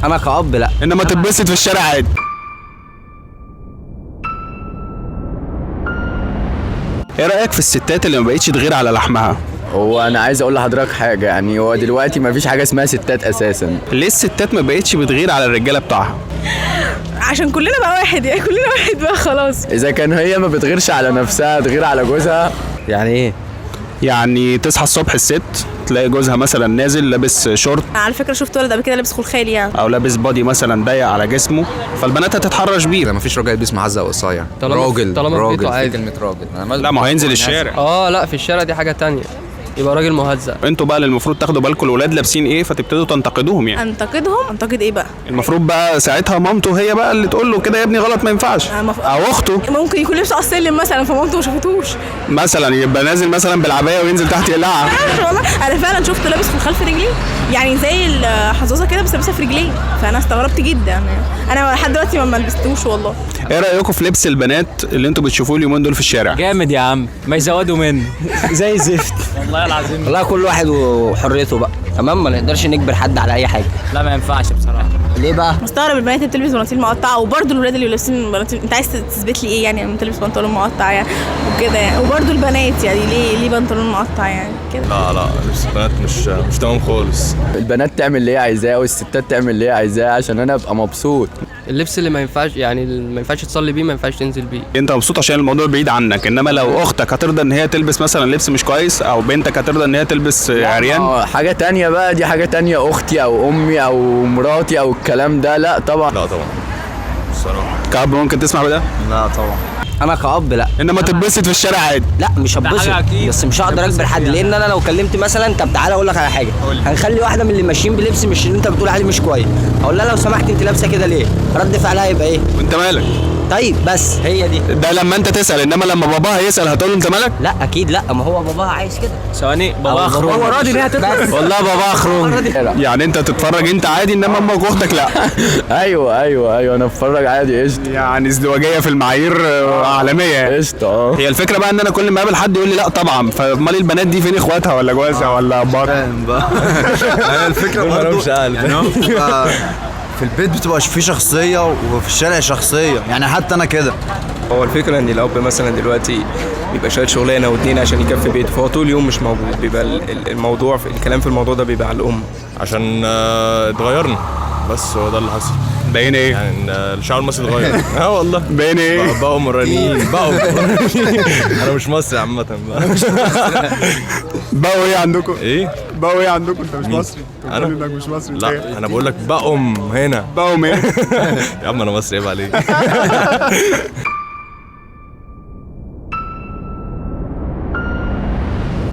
انا كأب لا، انما تتبسط في الشارع عادي. ايه رايك في الستات اللي ما بقتش تغير على لحمها؟ هو انا عايز اقول لحضرتك حاجه، يعني هو دلوقتي ما فيش حاجه اسمها ستات اساسا. ليه الستات ما بقتش بتغير على الرجاله بتاعها؟ عشان كلنا بقى واحد، يعني كلنا واحد بقى خلاص. اذا كان هي ما بتغيرش على نفسها تغير على جوزها. يعني ايه؟ يعني تصحى الصبح الست تلاقي جوزها مثلا نازل لابس شورت على فكره شفت ولد قبل كده لابس خلخال يعني، او لابس بادي مثلا ضيق على جسمه، فالبنات هتتحرش بيه. ما فيش راجل يلبس محزق وقصير. طالما في بيته عادي. في كلمه راجل. لا، ما هو هينزل الشارع. لا في الشارع دي حاجه تانية، يبقى راجل مهزأ. انتوا بقى اللي المفروض تاخدوا بالكم الولاد لابسين ايه، فتبتدوا تنتقدوهم. يعني انتقد ايه بقى؟ المفروض بقى ساعتها مامته هي بقى اللي تقول له كده يا ابني غلط ما ينفعش، او اخته ممكن يكون لابس على السلم مثلا فمامته ما شافتوش مثلا، يبقى نازل مثلا بالعبايه وينزل تحت يقلعها. والله انا فعلا شفت لابس خلخال في رجليه، يعني زي الحظاظه كده بس لابسها في رجليه، فانا استغربت جدا. انا لحد دلوقتي ما لبستوش والله. ايه رايكم في لبس البنات اللي انتوا بتشوفوه اليومين دول في الشارع؟ جامد يا عم، ما يزودوا منه زي الزفت والله العظيم. والله كل واحد وحريته بقى، تمام، ما نقدرش نجبر حد على اي حاجه. لا ما ينفعش بصراحه. ليه بقى؟ مستغرب البنات اللي بتلبس بناطيل مقطعه، وبرده الولاد اللي لابسين بناطيل. انت عايز تثبت لي ايه يعني لما تلبس بنطلون مقطع يعني وكده يعني؟ وبرده البنات يعني ليه بنطلون مقطع يعني كده؟ لا لبس البنات مش تمام خالص. البنات تعمل اللي هي عايزاه والستات تعمل اللي هي عايزاه عشان انا ابقى مبسوط. اللبس اللي ما ينفعش، يعني ما ينفعش تصلي بيه ما ينفعش تنزل بيه. انت مبسوط عشان الموضوع بعيد عنك، انما لو اختك هترضى ان هي تلبس مثلا لبس مش كويس، او بنتك هترضى ان هي تلبس عريان؟ حاجه تانية بقى، دي حاجه تانية. اختي او امي او مراتي او الكلام ده لا طبعا. لا طبعا الصراحه. كأب ممكن تسمع بده؟ لا طبعا. انا كأب لا، انما تتبسط في الشارع عادي. لا مش هتبسط، بس مش هقدر اجبر حد، لان انا لو كلمت مثلا طب تعالى اقول لك على حاجه، هنخلي واحده من اللي ماشيين بلبس مش اللي انت بتقول عليه مش كويس، هقول لها لو سمحت انت لابسه كده ليه؟ رد فعلها يبقى ايه؟ وانت مالك؟ طيب بس هي دي. ده لما انت تسال، انما لما باباها يسال هتقول له انت مالك؟ لا اكيد لا، ما هو باباها عايز كده. ثواني، بابا اخرج. هو راضي ان هي تطلع. والله باباها اخرج. يعني انت تتفرج انت عادي، انما امك واختك لا. ايوه انا اتفرج عادي قشطه. يعني ازدواجيه في المعايير عالميه. قشطه. هي الفكره بقى ان انا كل ما اقابل حد يقول لي لا طبعا، فامال البنات دي فين اخواتها ولا جوازها ولا ابوها؟ الفكره برضه يعني هو في البيت بتبقى في شخصيه وفي الشارع شخصيه، يعني حتى انا كده. هو الفكره ان الاب مثلا دلوقتي بيبقى شايل شغلانه واتنين عشان يكفي بيته، فهو طول اليوم مش موجود، بيبقى الموضوع في الكلام في الموضوع ده بيبقى على الام. عشان اتغيرنا، بس هو ده اللي حصل. باين ايه؟ يعني الشعب المصري اتغير. والله باين ايه؟ بقوا مرانين انا مش مصري عامه بقى. بقوا ايه عندكم؟ ايه؟ بقوا ايه عندكم؟ انت مش مصري؟ انا انك مش مصري. لا انا بقول لك بقوا هنا. بقوا ايه؟ يا عم انا مصري، عيب عليك.